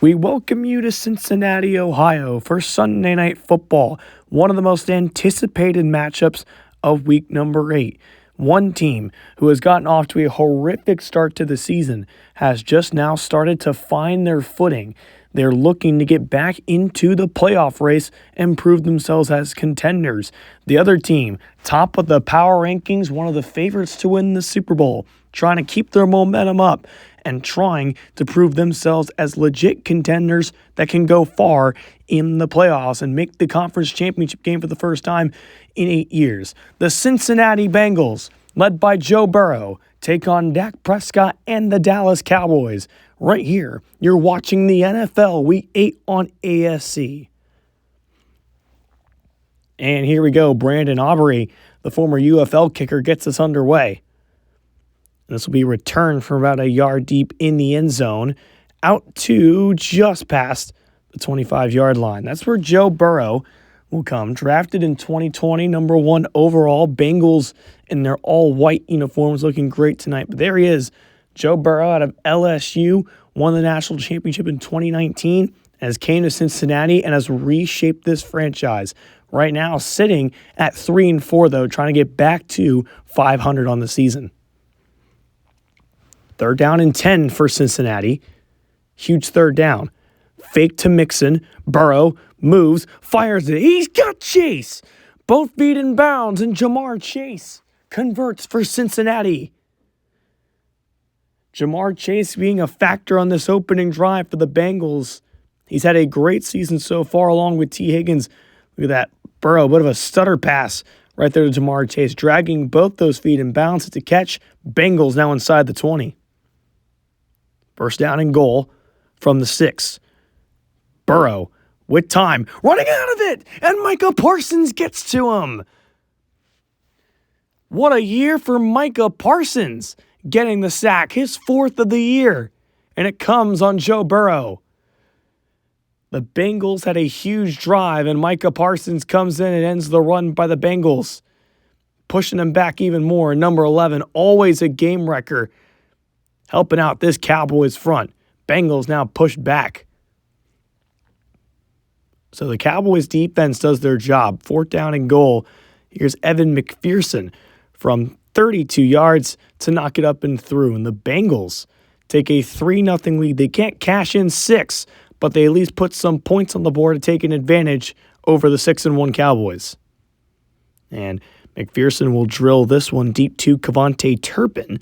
We welcome you to Cincinnati, Ohio for Sunday Night Football, one of the most anticipated matchups of week number 8. One team who has gotten off to a horrific start to the season has just now started to find their footing. They're looking to get back into the playoff race and prove themselves as contenders. The other team, top of the power rankings, one of the favorites to win the Super Bowl, trying to keep their momentum up and trying to prove themselves as legit contenders that can go far in the playoffs and make the conference championship game for the first time in 8 years. The Cincinnati Bengals, led by Joe Burrow, take on Dak Prescott and the Dallas Cowboys. Right here, you're watching the NFL Week 8 on ASC. And here we go. Brandon Aubrey, the former UFL kicker, gets us underway. This will be returned from about a yard deep in the end zone out to just past the 25-yard line. That's where Joe Burrow will come. Drafted in 2020, number 1 overall. Bengals in their all-white uniforms looking great tonight. But there he is, Joe Burrow out of LSU, won the national championship in 2019, has came to Cincinnati and has reshaped this franchise. Right now sitting at 3-4, though, trying to get back to 500 on the season. 3rd down and 10 for Cincinnati. Huge 3rd down. Fake to Mixon. Burrow moves, fires it. He's got Chase. Both feet in bounds, and Jamar Chase converts for Cincinnati. Jamar Chase being a factor on this opening drive for the Bengals. He's had a great season so far along with T. Higgins. Look at that. Burrow, bit of a stutter pass right there to Jamar Chase, dragging both those feet in bounds to catch. Bengals now inside the 20. 1st down and goal from the 6. Burrow with time, running out of it, and Micah Parsons gets to him. What a year for Micah Parsons, getting the sack, his 4th of the year, and it comes on Joe Burrow. The Bengals had a huge drive, and Micah Parsons comes in and ends the run by the Bengals, pushing them back even more. Number 11, always a game wrecker, helping out this Cowboys front. Bengals now pushed back. So the Cowboys defense does their job. 4th down and goal. Here's Evan McPherson from 32 yards to knock it up and through. And the Bengals take a 3-0 lead. They can't cash in 6, but they at least put some points on the board to take an advantage over the 6-1 Cowboys. And McPherson will drill this one deep to Kevontae Turpin,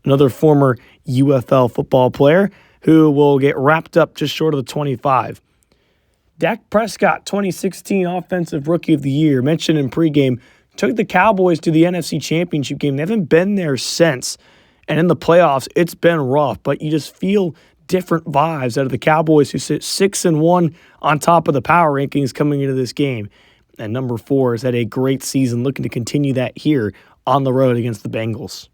another former UFL football player who will get wrapped up just short of the 25. Dak Prescott, 2016 Offensive Rookie of the Year, mentioned in pregame, took the Cowboys to the NFC Championship game. They haven't been there since. And in the playoffs, it's been rough, but you just feel different vibes out of the Cowboys, who sit 6-1 on top of the power rankings coming into this game. And number 4 has had a great season, looking to continue that here on the road against the Bengals.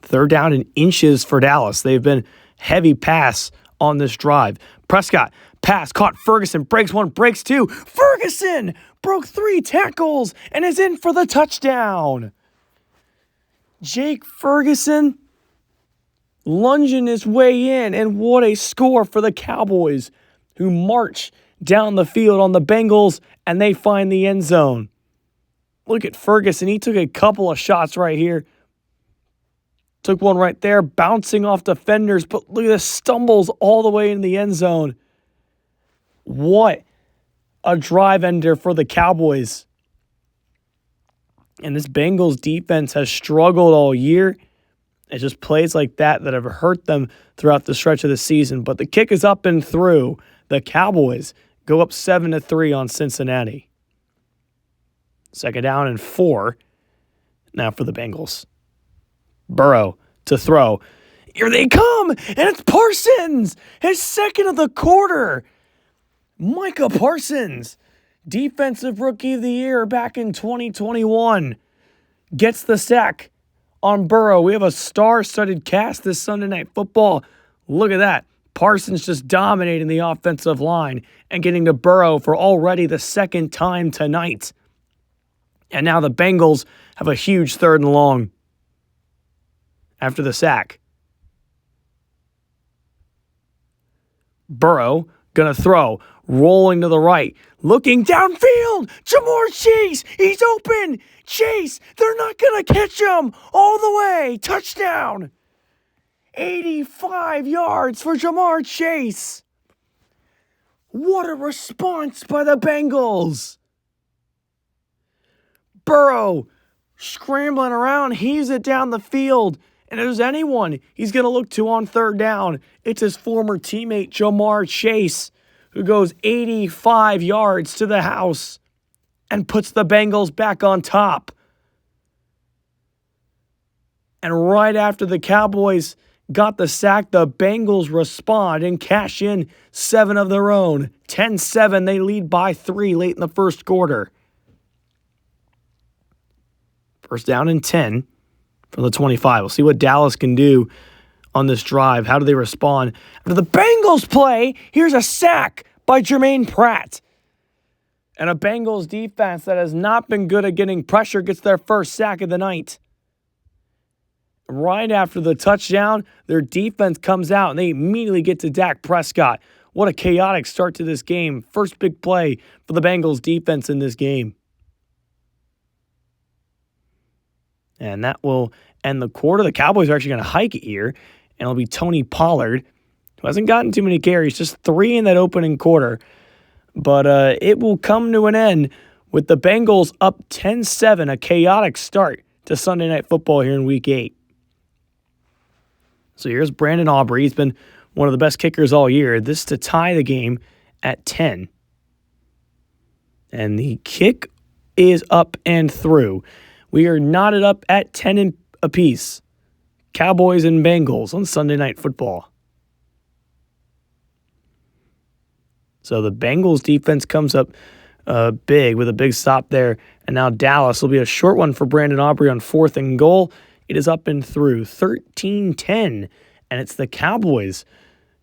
3rd down and inches for Dallas. They've been heavy pass on this drive. Prescott, pass, caught Ferguson, breaks 1, breaks 2. Ferguson broke 3 tackles and is in for the touchdown. Jake Ferguson lunging his way in, and what a score for the Cowboys, who march down the field on the Bengals, and they find the end zone. Look at Ferguson. He took a couple of shots right here. Took one right there, bouncing off defenders, but look at this, stumbles all the way in the end zone. What a drive ender for the Cowboys. And this Bengals defense has struggled all year. It's just plays like that have hurt them throughout the stretch of the season. But the kick is up and through. The Cowboys go up 7-3 on Cincinnati. 2nd down and 4 now for the Bengals. Burrow to throw. Here they come, and it's Parsons, his 2nd of the quarter. Micah Parsons, Defensive Rookie of the Year back in 2021, gets the sack on Burrow. We have a star-studded cast this Sunday Night Football. Look at that. Parsons just dominating the offensive line and getting to Burrow for already the 2nd time tonight. And now the Bengals have a huge 3rd and long after the sack. Burrow gonna throw, rolling to the right, looking downfield. Jamar Chase, he's open. Chase, they're not gonna catch him all the way. Touchdown. 85 yards for Jamar Chase. What a response by the Bengals. Burrow scrambling around, heaves it down the field. And if there's anyone he's going to look to on third down, it's his former teammate Jamar Chase, who goes 85 yards to the house and puts the Bengals back on top. And right after the Cowboys got the sack, the Bengals respond and cash in 7 of their own. 10-7, they lead by 3 late in the first quarter. First down and 10 from the 25. We'll see what Dallas can do on this drive. How do they respond? After the Bengals play, here's a sack by Jermaine Pratt. And a Bengals defense that has not been good at getting pressure gets their first sack of the night. Right after the touchdown, their defense comes out and they immediately get to Dak Prescott. What a chaotic start to this game. First big play for the Bengals defense in this game. And that will end the quarter. The Cowboys are actually going to hike it here. And it'll be Tony Pollard, who hasn't gotten too many carries, just 3 in that opening quarter. But it will come to an end with the Bengals up 10-7, a chaotic start to Sunday Night Football here in Week 8. So here's Brandon Aubrey. He's been one of the best kickers all year. This to tie the game at 10. And the kick is up and through. We are knotted up at 10 apiece. Cowboys and Bengals on Sunday Night Football. So the Bengals defense comes up big with a big stop there. And now Dallas will be a short one for Brandon Aubrey on 4th and goal. It is up and through 13-10. And it's the Cowboys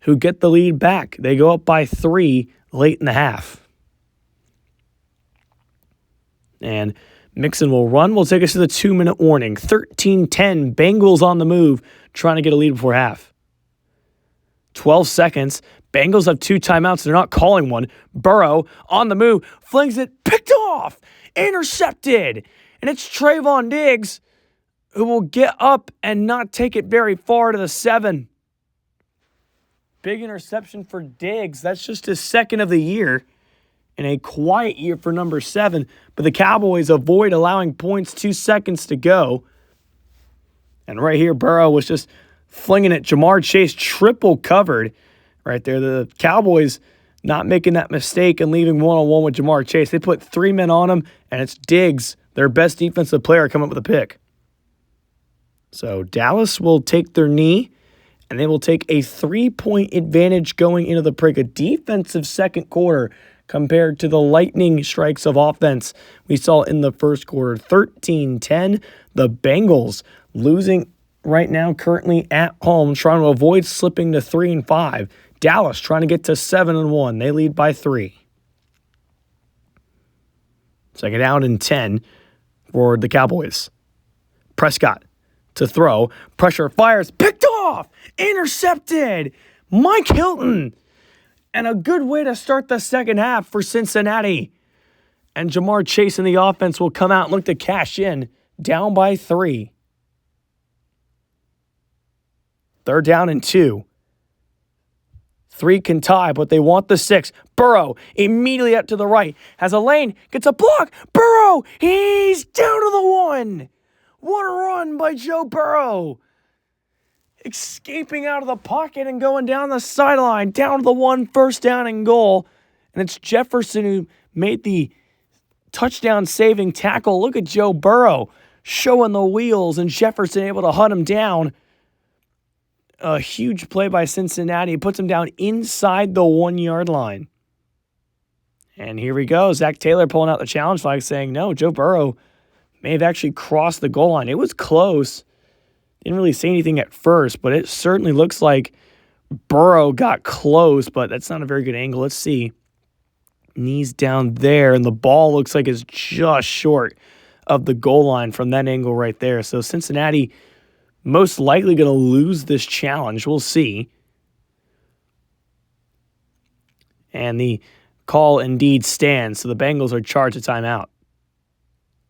who get the lead back. They go up by 3 late in the half. And Mixon will run. We'll take us to the 2-minute warning. 13-10. Bengals on the move, trying to get a lead before half. 12 seconds. Bengals have 2 timeouts. They're not calling one. Burrow on the move. Flings it. Picked off. Intercepted. And it's Trayvon Diggs who will get up and not take it very far to the 7. Big interception for Diggs. That's just his 2nd of the year. In a quiet year for number 7, but the Cowboys avoid allowing points 2 seconds to go. And right here, Burrow was just flinging it. Jamar Chase triple covered right there. The Cowboys not making that mistake and leaving one-on-one with Jamar Chase. They put 3 men on him, and it's Diggs, their best defensive player, coming up with a pick. So Dallas will take their knee, and they will take a 3-point advantage going into the break. A defensive second quarter compared to the lightning strikes of offense we saw in the first quarter. 13-10, the Bengals losing right now currently at home, trying to avoid slipping to 3-5. Dallas trying to get to 7-1. They lead by 3. Second down and 10 for the Cowboys. Prescott to throw. Pressure fires. Picked off. Intercepted. Mike Hilton. And a good way to start the second half for Cincinnati. And Jamar Chase and the offense will come out and look to cash in, down by 3. Third down and 2. 3 can tie, but they want the 6. Burrow immediately up to the right. Has a lane, gets a block. Burrow, he's down to the 1. What a run by Joe Burrow. Escaping out of the pocket and going down the sideline, down to the 1, first down and goal. And it's Jefferson who made the touchdown-saving tackle. Look at Joe Burrow showing the wheels and Jefferson able to hunt him down. A huge play by Cincinnati. It puts him down inside the 1-yard line. And here we go. Zach Taylor pulling out the challenge flag saying, no, Joe Burrow may have actually crossed the goal line. It was close. Didn't really say anything at first, but it certainly looks like Burrow got close, but that's not a very good angle. Let's see. Knees down there, and the ball looks like it's just short of the goal line from that angle right there. So Cincinnati most likely going to lose this challenge. We'll see. And the call indeed stands, so the Bengals are charged a timeout.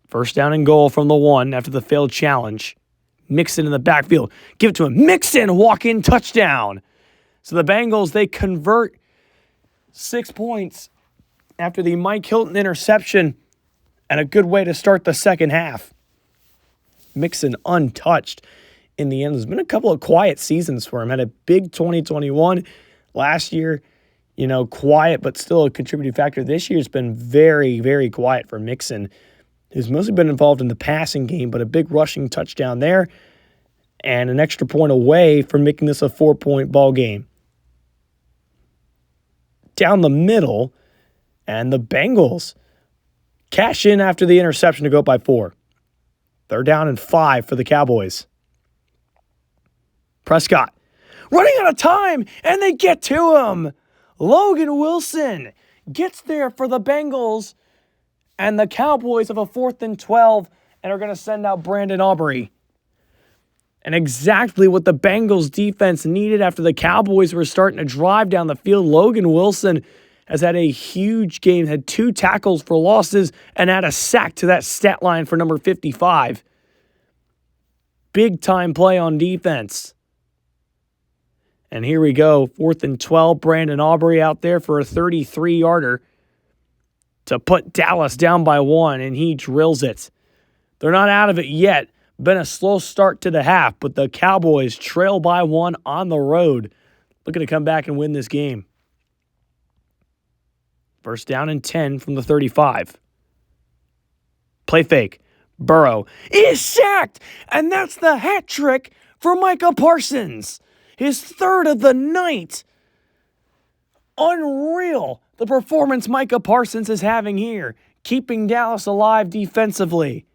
First down and goal from the 1 after the failed challenge. Mixon in the backfield. Give it to him. Mixon, walk-in touchdown. So the Bengals, they convert 6 points after the Mike Hilton interception, and a good way to start the second half. Mixon untouched in the end. There's been a couple of quiet seasons for him. Had a big 2021 last year, quiet, but still a contributing factor. This year's been very, very quiet for Mixon, who's mostly been involved in the passing game, but a big rushing touchdown there and an extra point away from making this a 4-point ball game. Down the middle, and the Bengals cash in after the interception to go up by 4. They're down and 5 for the Cowboys. Prescott running out of time, and they get to him. Logan Wilson gets there for the Bengals, and the Cowboys have a 4th and 12 and are going to send out Brandon Aubrey. And exactly what the Bengals defense needed after the Cowboys were starting to drive down the field. Logan Wilson has had a huge game, had 2 tackles for losses, and had a sack to that stat line for number 55. Big time play on defense. And here we go, 4th and 12, Brandon Aubrey out there for a 33-yarder to put Dallas down by 1, and he drills it. They're not out of it yet. Been a slow start to the half, but the Cowboys trail by 1 on the road. Looking to come back and win this game. First down and 10 from the 35. Play fake. Burrow is sacked, and that's the hat trick for Micah Parsons. His 3rd of the night. Unreal, the performance Micah Parsons is having here, keeping Dallas alive defensively.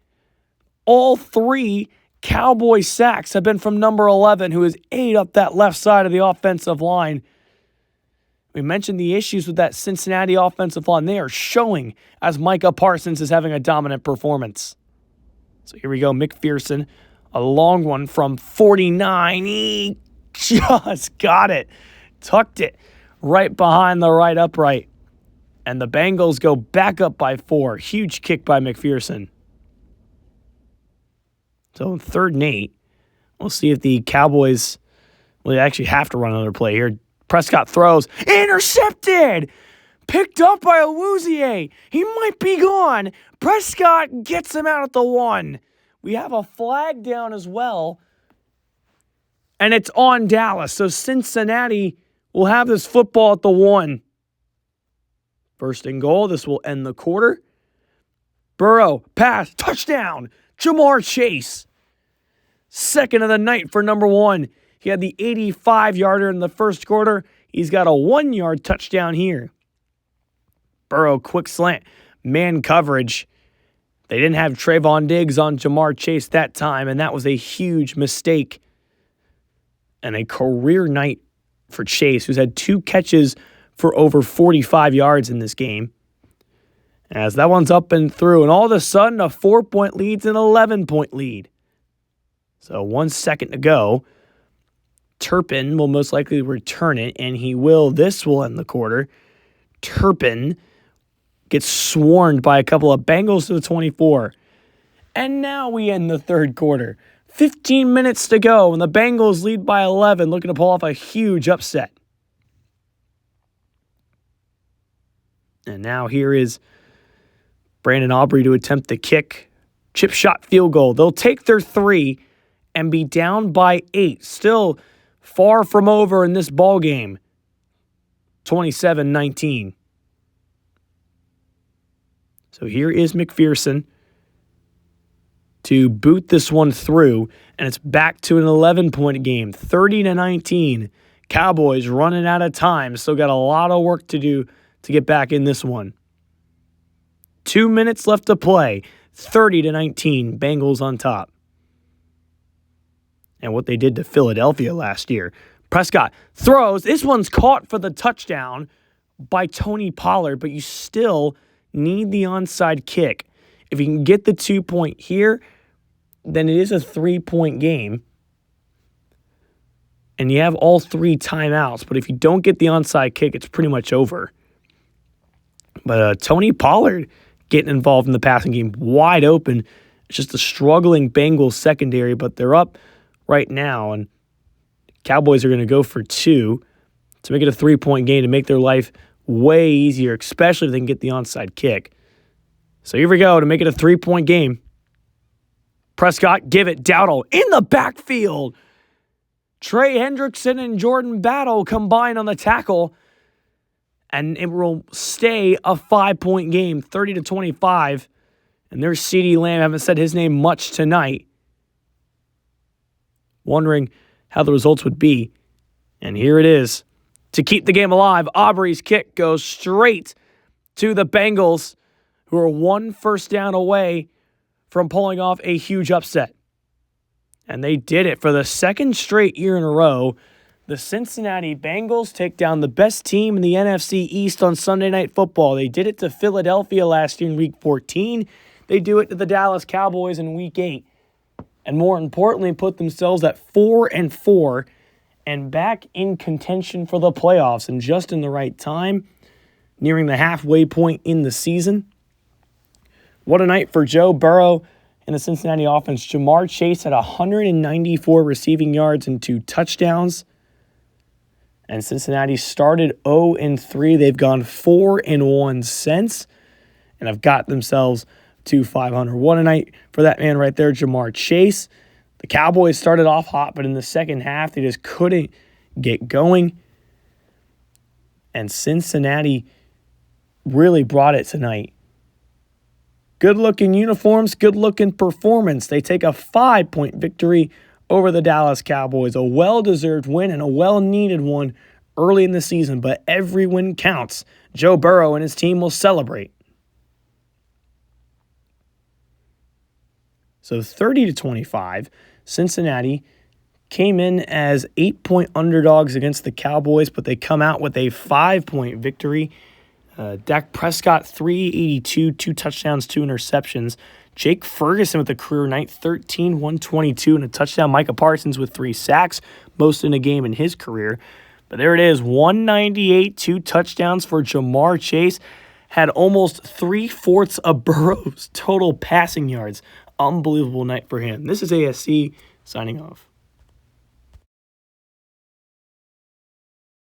All 3 Cowboy sacks have been from number 11, who has ate up that left side of the offensive line. We mentioned the issues with that Cincinnati offensive line. They are showing as Micah Parsons is having a dominant performance. So here we go, McPherson, a long one from 49. He just got it, tucked it right behind the right upright. And the Bengals go back up by 4. Huge kick by McPherson. So 3rd and 8. We'll see if the Cowboys, they actually have to run another play here. Prescott throws. Intercepted! Picked up by Awuzie. He might be gone. Prescott gets him out at the 1. We have a flag down as well. And it's on Dallas. So Cincinnati will have this football at the 1. First and goal. This will end the quarter. Burrow, pass, touchdown. Jamar Chase. 2nd of the night for number 1. He had the 85-yarder in the first quarter. He's got a 1-yard touchdown here. Burrow, quick slant. Man coverage. They didn't have Trayvon Diggs on Jamar Chase that time, and that was a huge mistake. And a career night for Chase, who's had 2 catches for over 45 yards in this game. As that one's up and through, and all of a sudden a 4-point lead's an 11-point lead. So 1 second to go. Turpin will most likely return it, and he will. This will end the quarter. Turpin gets swarmed by a couple of Bengals to the 24. And now we end the third quarter. 15 minutes to go, and the Bengals lead by 11, looking to pull off a huge upset. And now here is Brandon Aubrey to attempt the kick. Chip shot field goal. They'll take their 3 and be down by 8. Still far from over in this ball game. 27-19. So here is McPherson to boot this one through, and it's back to an 11-point game, 30-19. Cowboys running out of time. Still got a lot of work to do to get back in this one. 2 minutes left to play. 30-19. Bengals on top. And what they did to Philadelphia last year. Prescott throws. This one's caught for the touchdown by Tony Pollard, but you still need the onside kick. If you can get the 2-point here, then it is a 3-point game. And you have all 3 timeouts. But if you don't get the onside kick, it's pretty much over. But Tony Pollard getting involved in the passing game, wide open. It's just a struggling Bengals secondary, but they're up right now, and Cowboys are going to go for 2 to make it a 3-point game to make their life way easier, especially if they can get the onside kick. So here we go to make it a 3-point game. Prescott, give it, Dowdle in the backfield. Trey Hendrickson and Jordan Battle combine on the tackle, and it will stay a 5-point game, 30-25. And there's CeeDee Lamb. I haven't said his name much tonight. Wondering how the results would be. And here it is. To keep the game alive, Aubrey's kick goes straight to the Bengals, who are 1 first down away from pulling off a huge upset. And they did it for the 2nd straight year in a row. The Cincinnati Bengals take down the best team in the NFC East on Sunday Night Football. They did it to Philadelphia last year in Week 14. They do it to the Dallas Cowboys in Week 8. And more importantly, put themselves at 4-4 and back in contention for the playoffs, and just in the right time, nearing the halfway point in the season. What a night for Joe Burrow and the Cincinnati offense. Jamar Chase had 194 receiving yards and 2 touchdowns. And Cincinnati started 0-3. They've gone 4-1 since, and have got themselves to 500. What a night for that man right there, Jamar Chase. The Cowboys started off hot, but in the second half, they just couldn't get going. And Cincinnati really brought it tonight. Good-looking uniforms, good-looking performance. They take a 5-point victory over the Dallas Cowboys. A well-deserved win and a well-needed one early in the season, but every win counts. Joe Burrow and his team will celebrate. So 30-25, Cincinnati came in as 8-point underdogs against the Cowboys, but they come out with a 5-point victory. Dak Prescott, 382, 2 touchdowns, 2 interceptions. Jake Ferguson with a career night, 13, 122, and a touchdown. Micah Parsons with 3 sacks, most in a game in his career. But there it is, 198, 2 touchdowns for Jamar Chase. Had almost 3/4 of Burrow's total passing yards. Unbelievable night for him. This is ASC signing off.